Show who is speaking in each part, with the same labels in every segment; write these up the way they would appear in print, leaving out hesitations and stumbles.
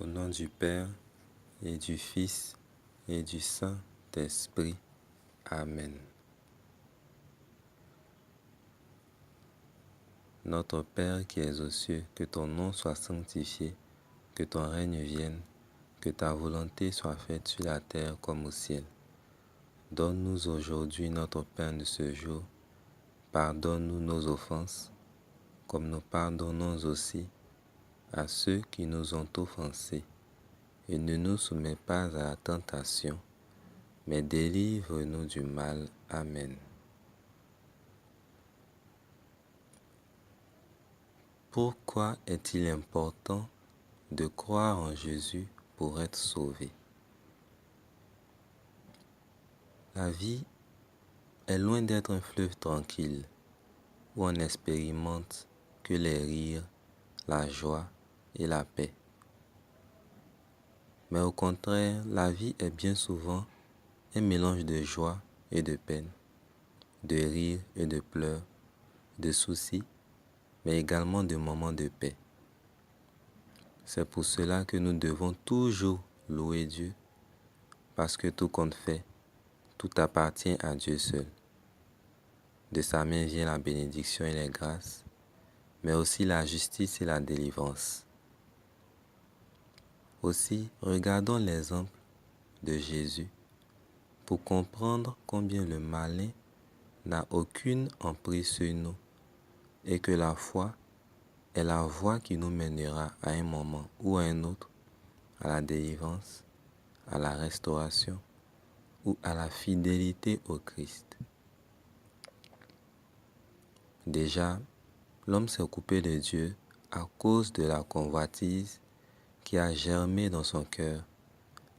Speaker 1: Au nom du Père, et du Fils, et du Saint-Esprit. Amen. Notre Père qui es aux cieux, que ton nom soit sanctifié, que ton règne vienne, que ta volonté soit faite sur la terre comme au ciel. Donne-nous aujourd'hui notre pain de ce jour. Pardonne-nous nos offenses, comme nous pardonnons aussi à ceux qui nous ont offensés. Et ne nous soumets pas à la tentation, mais délivre-nous du mal. Amen. Pourquoi est-il important de croire en Jésus pour être sauvé? La vie est loin d'être un fleuve tranquille où on n'expérimente que les rires, la joie et la paix. Mais au contraire, la vie est bien souvent un mélange de joie et de peine, de rires et de pleurs, de soucis, mais également de moments de paix. C'est pour cela que nous devons toujours louer Dieu, parce que tout compte fait, tout appartient à Dieu seul. De sa main vient la bénédiction et les grâces, mais aussi la justice et la délivrance. Aussi, regardons l'exemple de Jésus pour comprendre combien le malin n'a aucune emprise sur nous et que la foi est la voie qui nous mènera à un moment ou à un autre à la délivrance, à la restauration ou à la fidélité au Christ. Déjà, l'homme s'est coupé de Dieu à cause de la convoitise qui a germé dans son cœur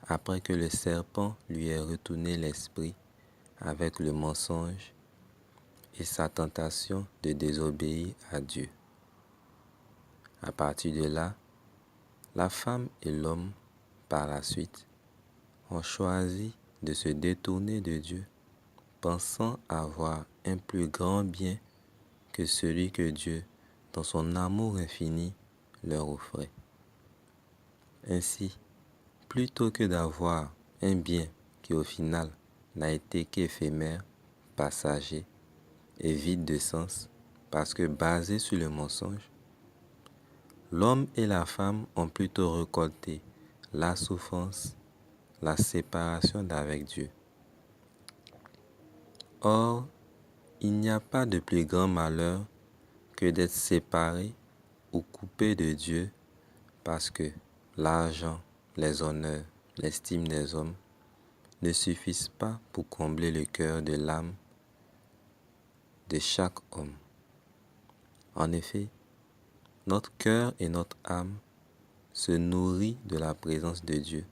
Speaker 1: après que le serpent lui ait retourné l'esprit avec le mensonge et sa tentation de désobéir à Dieu. À partir de là, la femme et l'homme, par la suite, ont choisi de se détourner de Dieu, pensant avoir un plus grand bien que celui que Dieu, dans son amour infini, leur offrait. Ainsi, plutôt que d'avoir un bien qui au final n'a été qu'éphémère, passager et vide de sens, parce que basé sur le mensonge, l'homme et la femme ont plutôt récolté la souffrance, la séparation d'avec Dieu. Or, il n'y a pas de plus grand malheur que d'être séparé ou coupé de Dieu parce que l'argent, les honneurs, l'estime des hommes ne suffisent pas pour combler le cœur de l'âme de chaque homme. En effet, notre cœur et notre âme se nourrissent de la présence de Dieu.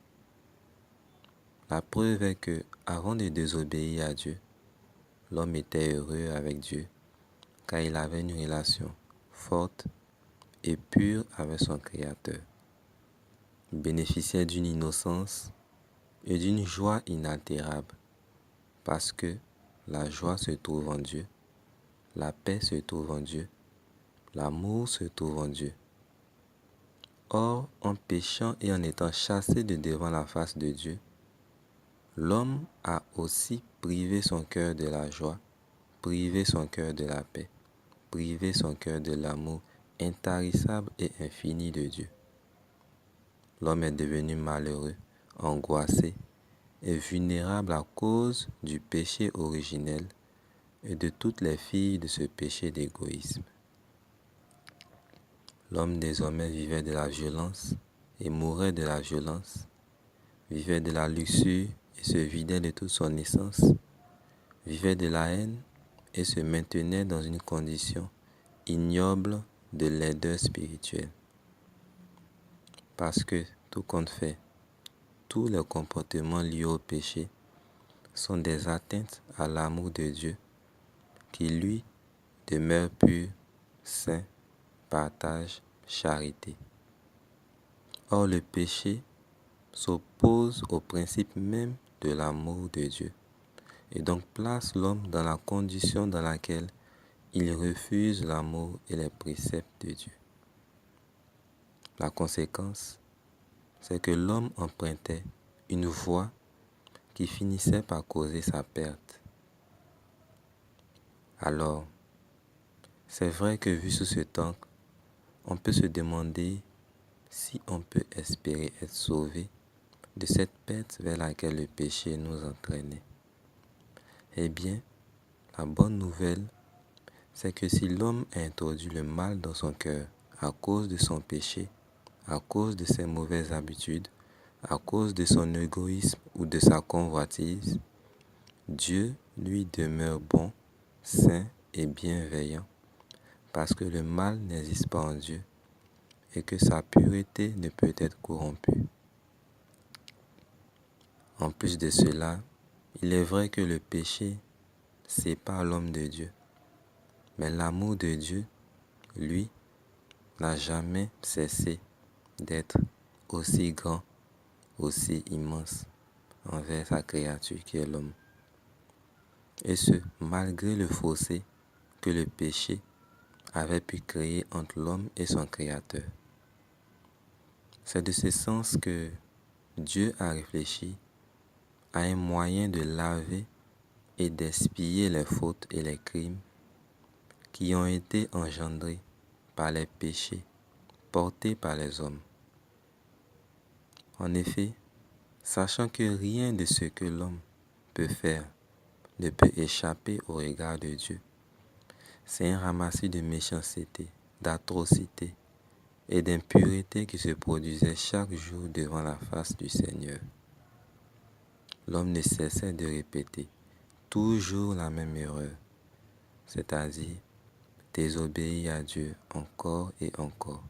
Speaker 1: La preuve est que, avant de désobéir à Dieu, l'homme était heureux avec Dieu, car il avait une relation forte et pure avec son Créateur. Il bénéficiait d'une innocence et d'une joie inaltérable, parce que la joie se trouve en Dieu, la paix se trouve en Dieu, l'amour se trouve en Dieu. Or, en péchant et en étant chassé de devant la face de Dieu, l'homme a aussi privé son cœur de la joie, privé son cœur de la paix, privé son cœur de l'amour intarissable et infini de Dieu. L'homme est devenu malheureux, angoissé et vulnérable à cause du péché originel et de toutes les filles de ce péché d'égoïsme. L'homme désormais vivait de la violence et mourait de la violence, vivait de la luxure et se vidait de toute son essence, vivait de la haine et se maintenait dans une condition ignoble de laideur spirituelle. Parce que, tout compte fait, tous les comportements liés au péché sont des atteintes à l'amour de Dieu qui, lui, demeure pur, saint, partage, charité. Or, le péché s'oppose au principe même de l'amour de Dieu et donc place l'homme dans la condition dans laquelle il refuse l'amour et les préceptes de Dieu. La conséquence, c'est que l'homme empruntait une voie qui finissait par causer sa perte. Alors, c'est vrai que vu sous cet angle, on peut se demander si on peut espérer être sauvé de cette perte vers laquelle le péché nous entraînait. Eh bien, la bonne nouvelle, c'est que si l'homme a introduit le mal dans son cœur à cause de son péché, à cause de ses mauvaises habitudes, à cause de son égoïsme ou de sa convoitise, Dieu lui demeure bon, saint et bienveillant, parce que le mal n'existe pas en Dieu et que sa pureté ne peut être corrompue. En plus de cela, il est vrai que le péché sépare l'homme de Dieu, mais l'amour de Dieu, lui, n'a jamais cessé d'être aussi grand, aussi immense envers sa créature qui est l'homme. Et ce, malgré le fossé que le péché avait pu créer entre l'homme et son Créateur. C'est de ce sens que Dieu a réfléchi à un moyen de laver et d'expier les fautes et les crimes qui ont été engendrés par les péchés portés par les hommes. En effet, sachant que rien de ce que l'homme peut faire ne peut échapper au regard de Dieu, c'est un ramassis de méchanceté, d'atrocité et d'impureté qui se produisait chaque jour devant la face du Seigneur. L'homme ne cessait de répéter toujours la même erreur, c'est-à-dire désobéir à Dieu encore et encore.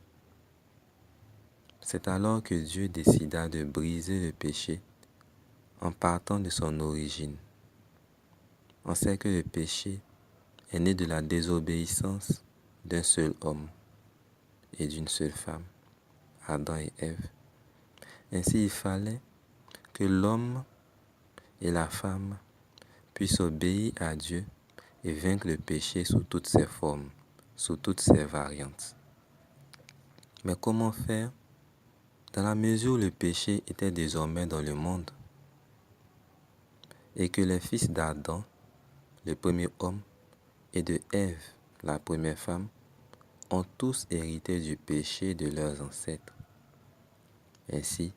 Speaker 1: C'est alors que Dieu décida de briser le péché en partant de son origine. On sait que le péché est né de la désobéissance d'un seul homme et d'une seule femme, Adam et Ève. Ainsi, il fallait que l'homme et la femme puissent obéir à Dieu et vaincre le péché sous toutes ses formes, sous toutes ses variantes. Mais comment faire dans la mesure où le péché était désormais dans le monde et que les fils d'Adam, le premier homme, et de Ève, la première femme, ont tous hérité du péché de leurs ancêtres. Ainsi,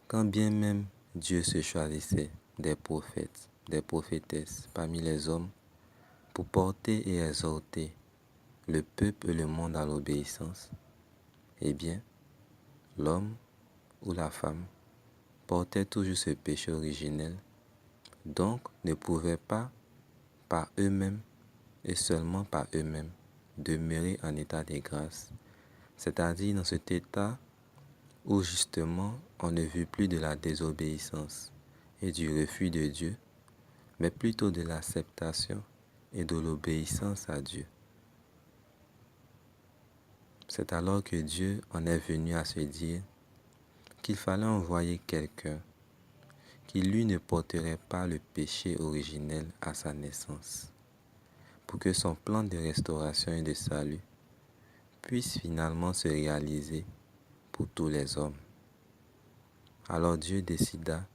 Speaker 1: quand bien même Dieu se choisissait des prophètes, des prophétesses parmi les hommes pour porter et exhorter le peuple et le monde à l'obéissance, eh bien, l'homme ou la femme portait toujours ce péché originel, donc ne pouvaient pas, par eux-mêmes et seulement par eux-mêmes, demeurer en état de grâce, c'est-à-dire dans cet état où justement on ne vit plus de la désobéissance et du refus de Dieu, mais plutôt de l'acceptation et de l'obéissance à Dieu. C'est alors que Dieu en est venu à se dire qu'il fallait envoyer quelqu'un qui lui ne porterait pas le péché originel à sa naissance, pour que son plan de restauration et de salut puisse finalement se réaliser pour tous les hommes. Alors Dieu décida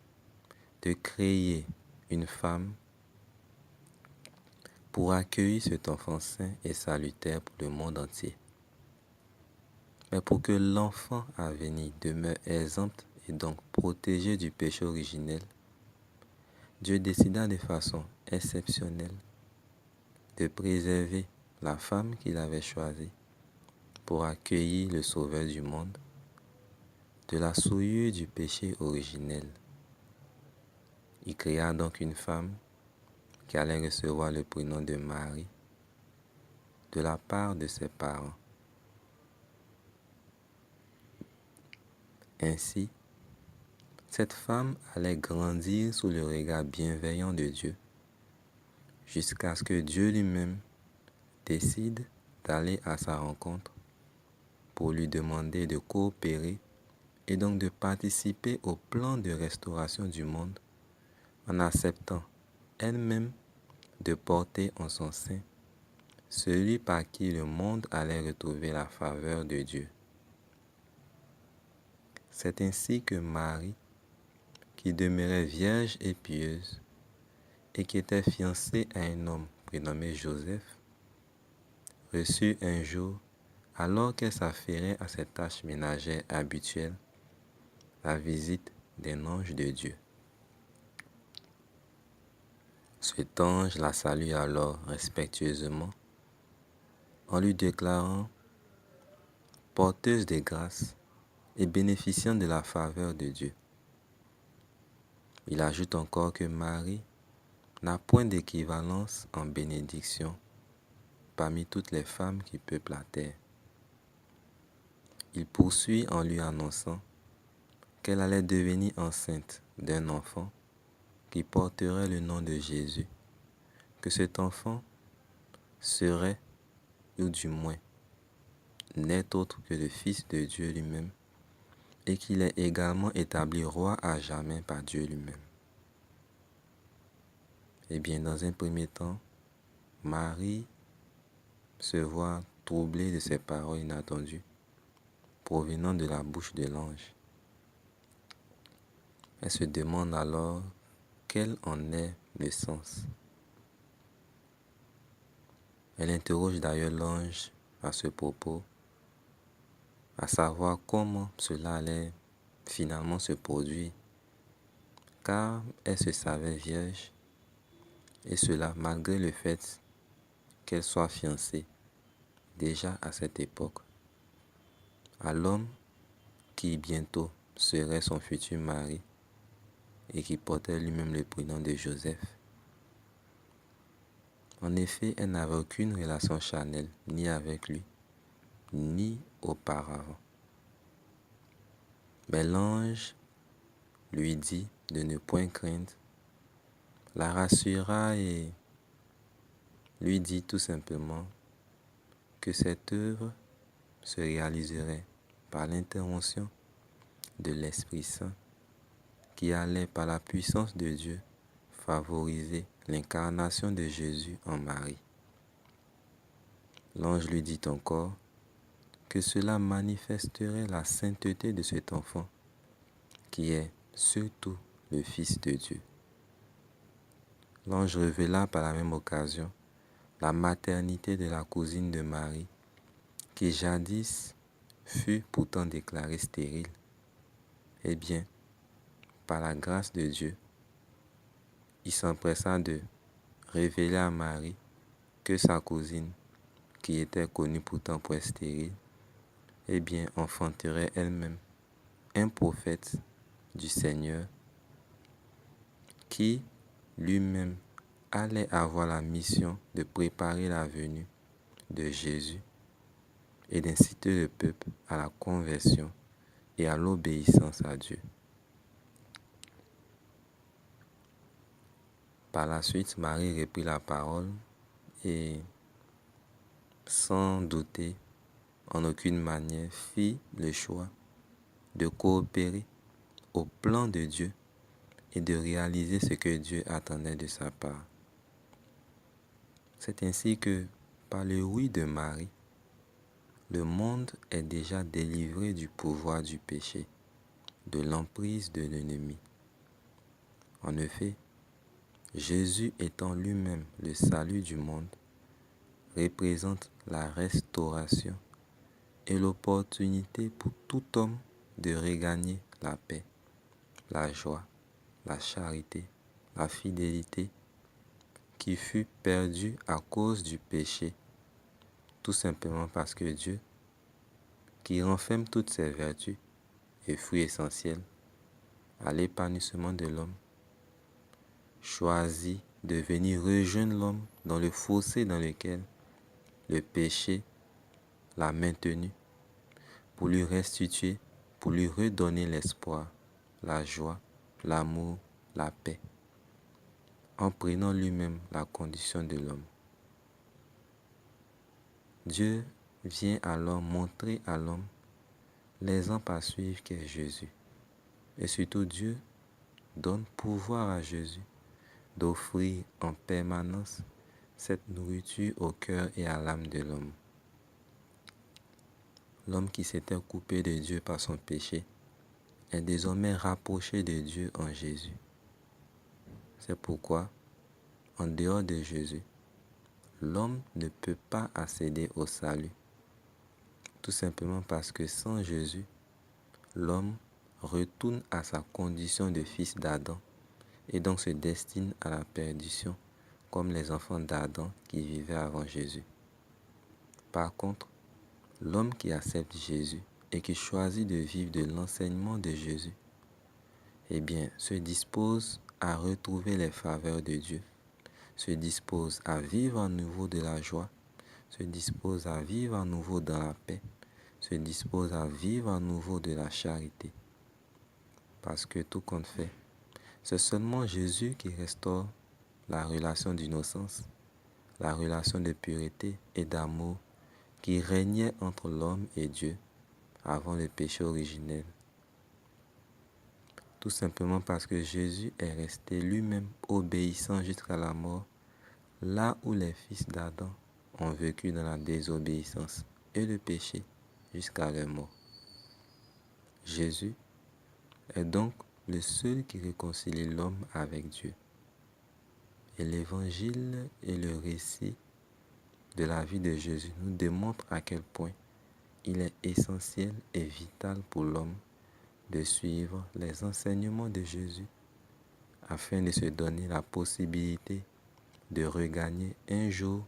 Speaker 1: de créer une femme pour accueillir cet enfant saint et salutaire pour le monde entier. Mais pour que l'enfant à venir demeure exempt et donc protégé du péché originel, Dieu décida de façon exceptionnelle de préserver la femme qu'il avait choisie pour accueillir le Sauveur du monde de la souillure du péché originel. Il créa donc une femme qui allait recevoir le prénom de Marie de la part de ses parents. Ainsi, cette femme allait grandir sous le regard bienveillant de Dieu, jusqu'à ce que Dieu lui-même décide d'aller à sa rencontre pour lui demander de coopérer et donc de participer au plan de restauration du monde en acceptant elle-même de porter en son sein celui par qui le monde allait retrouver la faveur de Dieu. C'est ainsi que Marie, qui demeurait vierge et pieuse, et qui était fiancée à un homme prénommé Joseph, reçut un jour, alors qu'elle s'affairait à ses tâches ménagères habituelles, la visite d'un ange de Dieu. Cet ange la salue alors respectueusement en lui déclarant porteuse de grâce et bénéficiant de la faveur de Dieu. Il ajoute encore que Marie n'a point d'équivalence en bénédiction parmi toutes les femmes qui peuplent la terre. Il poursuit en lui annonçant qu'elle allait devenir enceinte d'un enfant qui porterait le nom de Jésus, que cet enfant serait, ou du moins, n'est autre que le Fils de Dieu lui-même, et qu'il est également établi roi à jamais par Dieu lui-même. Eh bien, dans un premier temps, Marie se voit troublée de ces paroles inattendues provenant de la bouche de l'ange. Elle se demande alors quel en est le sens. Elle interroge d'ailleurs l'ange à ce propos, à savoir comment cela allait finalement se produire, car elle se savait vierge, et cela malgré le fait qu'elle soit fiancée déjà à cette époque à l'homme qui bientôt serait son futur mari et qui portait lui-même le prénom de Joseph. En effet, elle n'avait aucune relation charnelle ni avec lui, ni auparavant. Mais l'ange lui dit de ne point craindre, la rassura et lui dit tout simplement que cette œuvre se réaliserait par l'intervention de l'Esprit Saint qui allait par la puissance de Dieu favoriser l'incarnation de Jésus en Marie. L'ange lui dit encore que cela manifesterait la sainteté de cet enfant qui est surtout le Fils de Dieu. L'ange révéla par la même occasion la maternité de la cousine de Marie, qui jadis fut pourtant déclarée stérile. Eh bien, par la grâce de Dieu, il s'empressa de révéler à Marie que sa cousine, qui était connue pourtant pour être stérile, eh bien, enfanterait elle-même un prophète du Seigneur qui lui-même allait avoir la mission de préparer la venue de Jésus et d'inciter le peuple à la conversion et à l'obéissance à Dieu. Par la suite, Marie reprit la parole et, sans douter en aucune manière, fit le choix de coopérer au plan de Dieu et de réaliser ce que Dieu attendait de sa part. C'est ainsi que, par le oui de Marie, le monde est déjà délivré du pouvoir du péché, de l'emprise de l'ennemi. En effet, Jésus étant lui-même le salut du monde, représente la restauration et l'opportunité pour tout homme de regagner la paix, la joie, la charité, la fidélité qui fut perdue à cause du péché, tout simplement parce que Dieu, qui renferme toutes ses vertus et fruits essentiels à l'épanouissement de l'homme, choisit de venir rejoindre l'homme dans le fossé dans lequel le péché l'a maintenu, pour lui restituer, pour lui redonner l'espoir, la joie, l'amour, la paix, en prenant lui-même la condition de l'homme. Dieu vient alors montrer à l'homme l'exemple à suivre qu'est Jésus. Et surtout, Dieu donne pouvoir à Jésus d'offrir en permanence cette nourriture au cœur et à l'âme de l'homme. L'homme qui s'était coupé de Dieu par son péché est désormais rapproché de Dieu en Jésus. C'est pourquoi, en dehors de Jésus, l'homme ne peut pas accéder au salut. Tout simplement parce que sans Jésus, l'homme retourne à sa condition de fils d'Adam et donc se destine à la perdition comme les enfants d'Adam qui vivaient avant Jésus. Par contre, l'homme qui accepte Jésus et qui choisit de vivre de l'enseignement de Jésus, eh bien, se dispose à retrouver les faveurs de Dieu, se dispose à vivre à nouveau de la joie, se dispose à vivre à nouveau dans la paix, se dispose à vivre à nouveau de la charité. Parce que tout compte fait, c'est seulement Jésus qui restaure la relation d'innocence, la relation de pureté et d'amour qui régnait entre l'homme et Dieu avant le péché originel. Tout simplement parce que Jésus est resté lui-même obéissant jusqu'à la mort, là où les fils d'Adam ont vécu dans la désobéissance et le péché jusqu'à leur mort. Jésus est donc le seul qui réconcilie l'homme avec Dieu. Et l'évangile et le récit de la vie de Jésus nous démontrent à quel point il est essentiel et vital pour l'homme de suivre les enseignements de Jésus afin de se donner la possibilité de regagner un jour,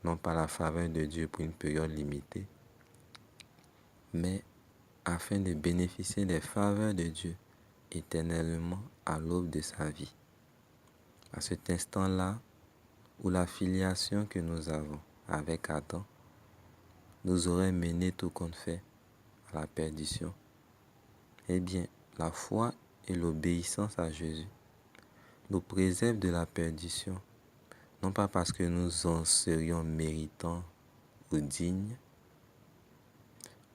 Speaker 1: non pas la faveur de Dieu pour une période limitée, mais afin de bénéficier des faveurs de Dieu éternellement à l'aube de sa vie. À cet instant-là, où la filiation que nous avons avec Adam nous aurait mené tout compte fait à la perdition, eh bien, la foi et l'obéissance à Jésus nous préservent de la perdition, non pas parce que nous en serions méritants ou dignes,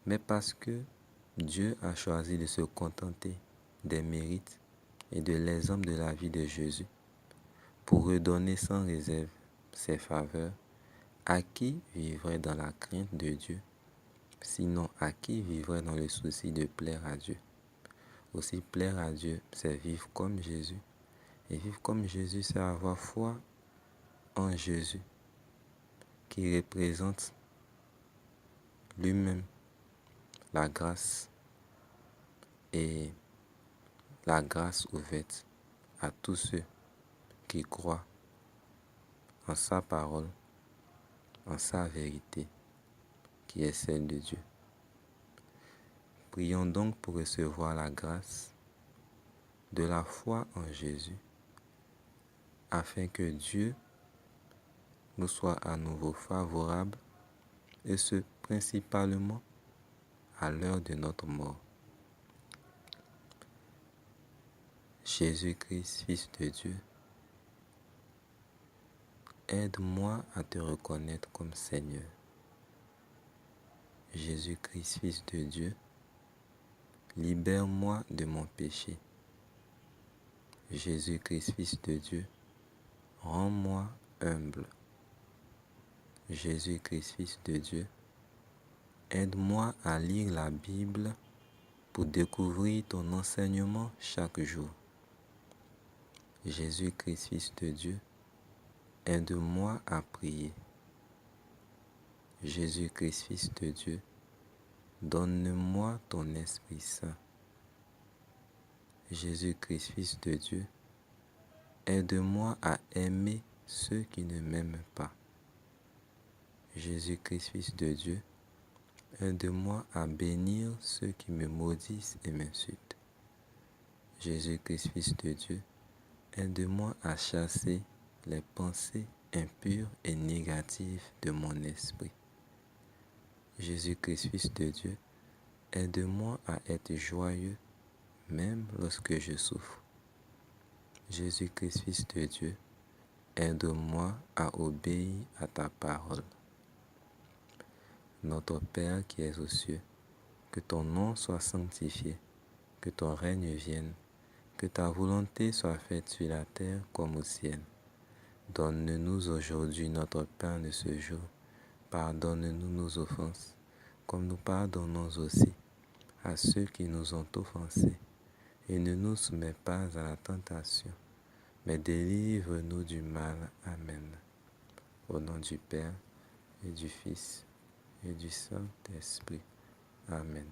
Speaker 1: mais parce que Dieu a choisi de se contenter des mérites et de l'exemple de la vie de Jésus pour redonner sans réserve ses faveurs à qui vivrait dans la crainte de Dieu, sinon à qui vivrait dans le souci de plaire à Dieu. Aussi plaire à Dieu, c'est vivre comme Jésus. Et vivre comme Jésus, c'est avoir foi en Jésus, qui représente lui-même la grâce et la grâce ouverte à tous ceux qui croient en sa parole, en sa vérité, qui est celle de Dieu. Prions donc pour recevoir la grâce de la foi en Jésus, afin que Dieu nous soit à nouveau favorable, et ce principalement à l'heure de notre mort. Jésus-Christ, Fils de Dieu, aide-moi à te reconnaître comme Seigneur. Jésus-Christ, Fils de Dieu, libère-moi de mon péché. Jésus-Christ, Fils de Dieu, rends-moi humble. Jésus-Christ, Fils de Dieu, aide-moi à lire la Bible pour découvrir ton enseignement chaque jour. Jésus-Christ, Fils de Dieu, aide-moi à prier. Jésus-Christ, Fils de Dieu, donne-moi ton Esprit Saint. Jésus-Christ, Fils de Dieu, aide-moi à aimer ceux qui ne m'aiment pas. Jésus-Christ, Fils de Dieu, aide-moi à bénir ceux qui me maudissent et m'insultent. Jésus-Christ, Fils de Dieu, aide-moi à chasser les pensées impures et négatives de mon esprit. Jésus-Christ, Fils de Dieu, aide-moi à être joyeux même lorsque je souffre. Jésus-Christ, Fils de Dieu, aide-moi à obéir à ta parole. Notre Père qui es aux cieux, que ton nom soit sanctifié, que ton règne vienne, que ta volonté soit faite sur la terre comme au ciel. Donne-nous aujourd'hui notre pain de ce jour. Pardonne-nous nos offenses, comme nous pardonnons aussi à ceux qui nous ont offensés. et ne nous soumets pas à la tentation, mais délivre-nous du mal. Amen. Au nom du Père, et du Fils, et du Saint-Esprit. Amen.